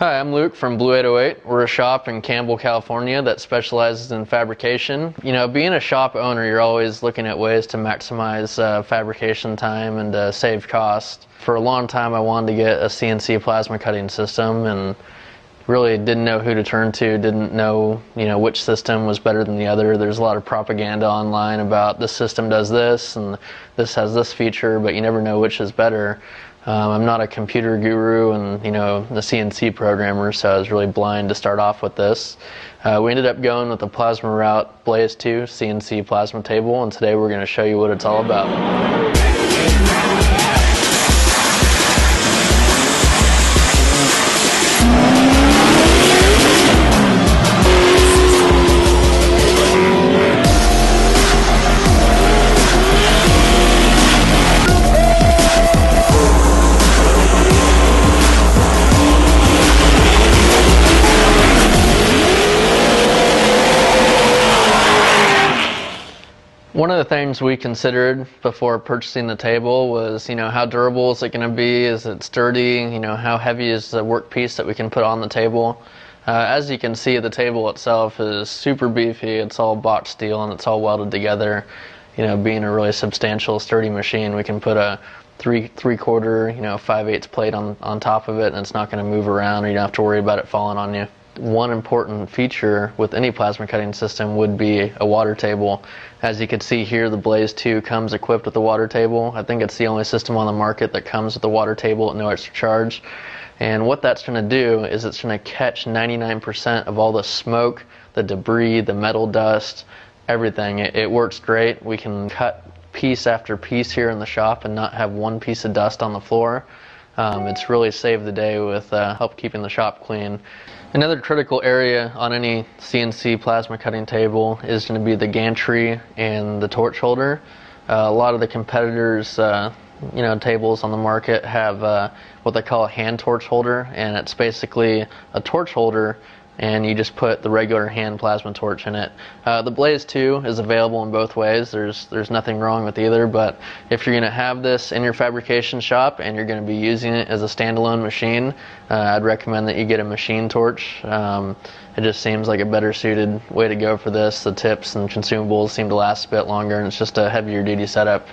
Hi, I'm Luke from Blue 808. We're a shop in Campbell, California that specializes in fabrication. You know, being a shop owner, you're always looking at ways to maximize fabrication time and save cost. For a long time, I wanted to get a CNC plasma cutting system and really didn't know who to turn to, didn't know, which system was better than the other. There's a lot of propaganda online about this system does this and this has this feature, but you never know which is better. I'm not a computer guru and, the CNC programmer, so I was really blind to start off with this. We ended up going with the PlasmaRoute Blaze 2 CNC plasma table, and today we're going to show you what it's all about. One of the things we considered before purchasing the table was, how durable is it going to be? Is it sturdy? How heavy is the workpiece that we can put on the table? As you can see, the table itself is super beefy. It's all box steel and it's all welded together. Being a really substantial, sturdy machine, we can put a three-quarter, 5/8 plate on top of it, and it's not going to move around, or you don't have to worry about it falling on you. One important feature with any plasma cutting system would be a water table. As you can see here, the Blaze 2 comes equipped with a water table. I think it's the only system on the market that comes with a water table at no extra charge. And what that's going to do is it's going to catch 99% of all the smoke, the debris, the metal dust, everything. It works great. We can cut piece after piece here in the shop and not have one piece of dust on the floor. It's really saved the day with help keeping the shop clean. Another critical area on any CNC plasma cutting table is going to be the gantry and the torch holder. A lot of the competitors, tables on the market have what they call a hand torch holder, and it's basically a torch holder and you just put the regular hand plasma torch in it. The Blaze 2 is available in both ways. There's nothing wrong with either, but if you're going to have this in your fabrication shop and you're going to be using it as a standalone machine, I'd recommend that you get a machine torch. It just seems like a better suited way to go for this. The tips and consumables seem to last a bit longer, and it's just a heavier duty setup.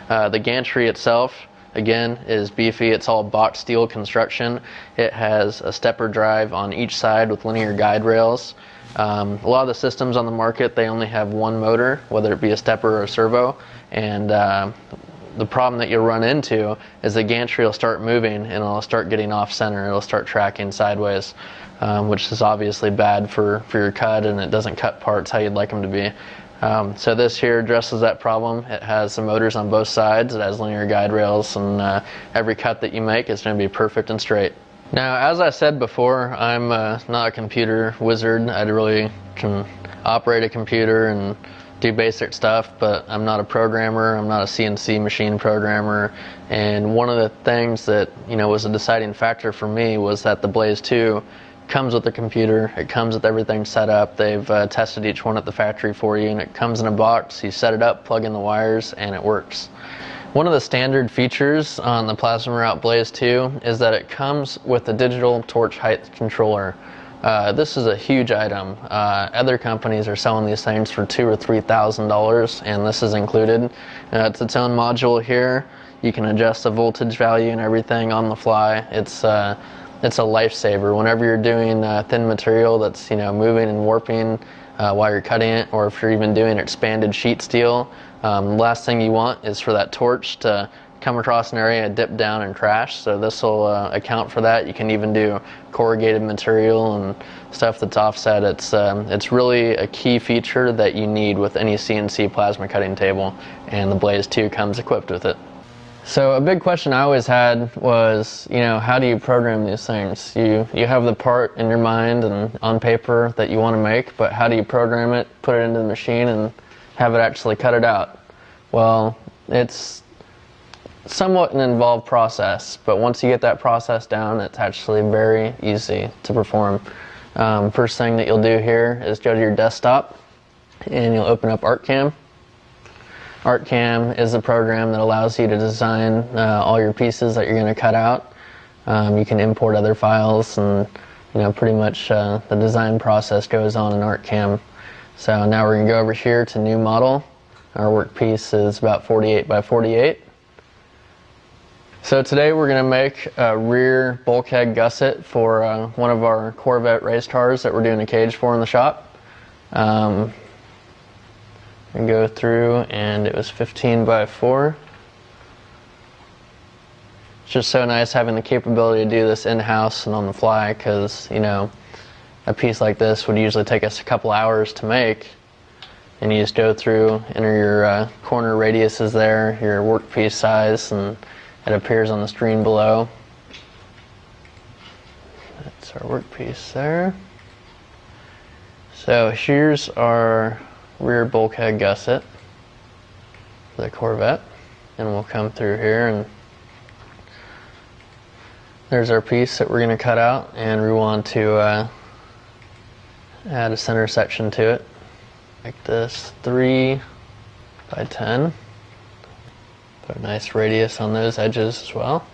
The gantry itself, again, is beefy. It's all box steel construction. It has a stepper drive on each side with linear guide rails. A lot of the systems on the market, they only have one motor, whether it be a stepper or a servo, and the problem that you'll run into is the gantry will start moving and it'll start getting off center. It'll start tracking sideways, which is obviously bad for your cut, and it doesn't cut parts how you'd like them to be. So this here addresses that problem. It has the motors on both sides, it has linear guide rails, and every cut that you make is going to be perfect and straight. Now, as I said before, I'm not a computer wizard. I really can operate a computer and do basic stuff, but I'm not a programmer. I'm not a CNC machine programmer. And one of the things that was a deciding factor for me was that the Blaze 2 comes with the computer, it comes with everything set up. They've tested each one at the factory for you, and it comes in a box. You set it up, plug in the wires, and it works. One of the standard features on the PlasmaRoute Blaze 2 is that it comes with a digital torch height controller. This is a huge item. Other companies are selling these things for $2,000 or $3,000, and this is included. It's its own module here. You can adjust the voltage value and everything on the fly. It's a lifesaver whenever you're doing thin material that's moving and warping while you're cutting it, or if you're even doing expanded sheet steel. The last thing you want is for that torch to come across an area, dip down, and crash. So this will account for that. You can even do corrugated material and stuff that's offset. It's really a key feature that you need with any CNC plasma cutting table, and the Blaze 2 comes equipped with it. So a big question I always had was, how do you program these things? You have the part in your mind and on paper that you want to make, but how do you program it, put it into the machine, and have it actually cut it out? Well, it's somewhat an involved process, but once you get that process down, it's actually very easy to perform. First thing that you'll do here is go to your desktop, and you'll open up ArtCam. ArtCam is a program that allows you to design all your pieces that you're going to cut out. You can import other files and pretty much the design process goes on in ArtCam. So now we're going to go over here to new model. Our workpiece is about 48 by 48. So today we're going to make a rear bulkhead gusset for one of our Corvette race cars that we're doing a cage for in the shop. And go through, and it was 15 by 4. It's just so nice having the capability to do this in-house and on the fly, because a piece like this would usually take us a couple hours to make, and you just go through, enter your corner radiuses there, your workpiece size, and it appears on the screen below. That's our workpiece there. So here's our rear bulkhead gusset for the Corvette, and we'll come through here, and there's our piece that we're going to cut out, and we want to add a center section to it like this, 3 by 10. Put a nice radius on those edges as well.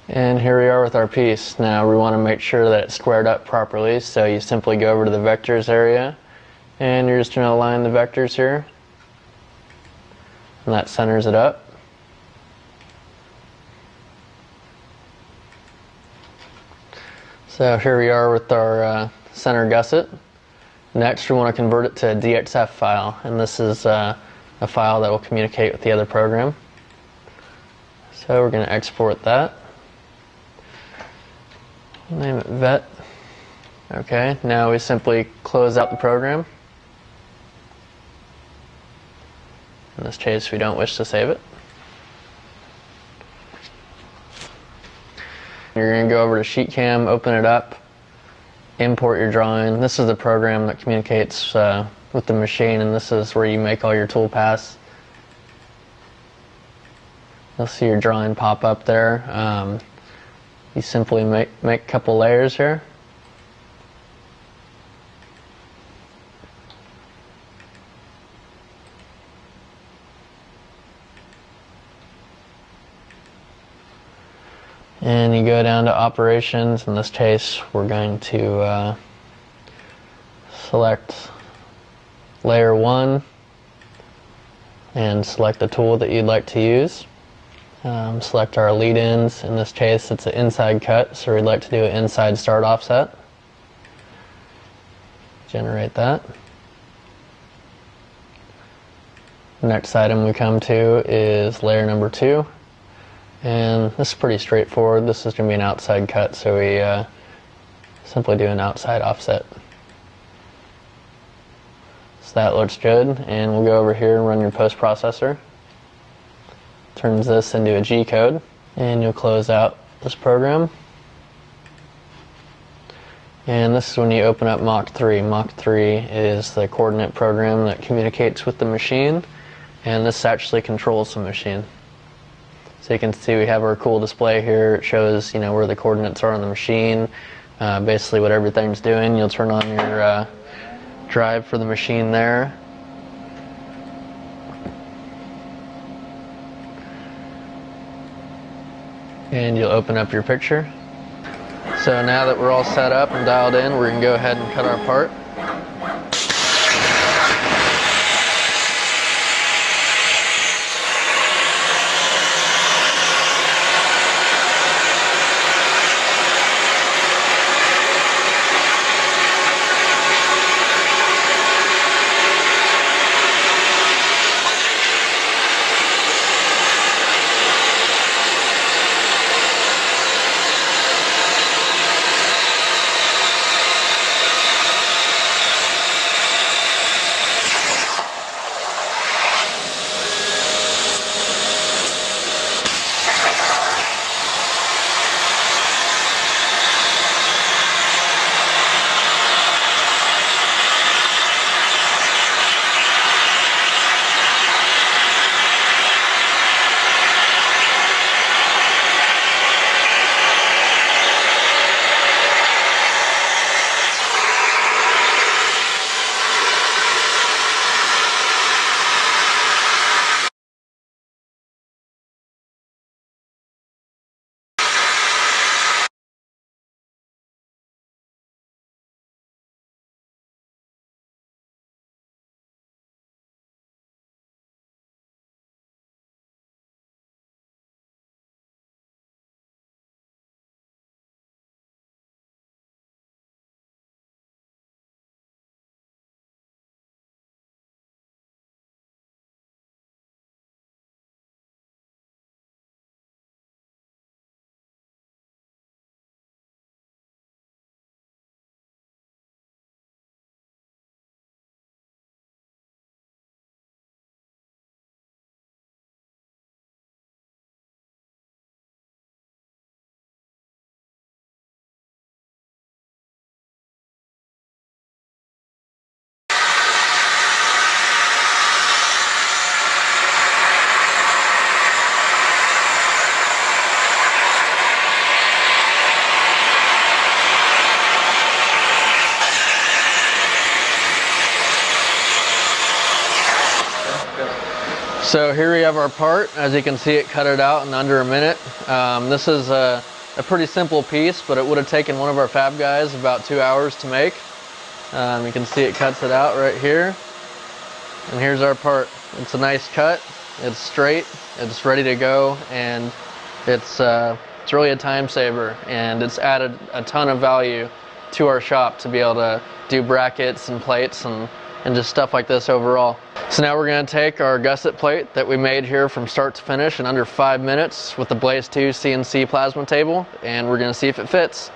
And here we are with our piece. Now we want to make sure that it's squared up properly, so you simply go over to the vectors area, and you're just going to align the vectors here, and that centers it up. So here we are with our center gusset. Next we want to convert it to a DXF file, and this is a file that will communicate with the other program. So we're going to export that. Name it vet. Okay, now we simply close out the program. In this case, we don't wish to save it. You're going to go over to SheetCam, open it up, import your drawing. This is the program that communicates with the machine, and this is where you make all your toolpaths. You'll see your drawing pop up there. You simply make a couple layers here. And you go down to operations. In this case, we're going to select layer 1 and select the tool that you'd like to use. Select our lead ends. In this case, it's an inside cut, so we'd like to do an inside start offset. Generate that. The next item we come to is layer number 2. And this is pretty straightforward. This is going to be an outside cut, so we simply do an outside offset. So that looks good, and we'll go over here and run your post processor. Turns this into a G code, and you'll close out this program. And this is when you open up Mach 3. Mach 3 is the coordinate program that communicates with the machine, and this actually controls the machine. So you can see we have our cool display here. It shows where the coordinates are on the machine, basically what everything's doing. You'll turn on your drive for the machine there. And you'll open up your picture. So now that we're all set up and dialed in, we're going to go ahead and cut our part. So here we have our part. As you can see, it cut it out in under a minute. This is a pretty simple piece, but it would have taken one of our fab guys about 2 hours to make. You can see it cuts it out right here. And here's our part. It's a nice cut, it's straight, it's ready to go, and it's really a time saver, and it's added a ton of value to our shop to be able to do brackets and plates and just stuff like this overall. So now we're going to take our gusset plate that we made here from start to finish in under 5 minutes with the Blaze 2 CNC plasma table, and we're going to see if it fits.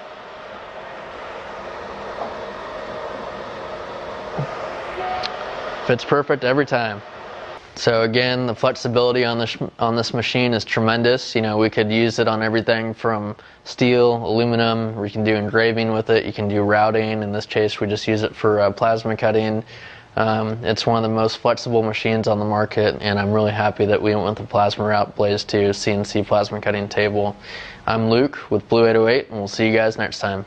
Fits perfect every time. So again, the flexibility on this machine is tremendous. You know, we could use it on everything from steel, aluminum. We can do engraving with it. You can do routing. In this case, we just use it for plasma cutting. It's one of the most flexible machines on the market, and I'm really happy that we went with the PlasmaRoute Blaze 2 CNC plasma cutting table. I'm Luke with Blue 808, and we'll see you guys next time.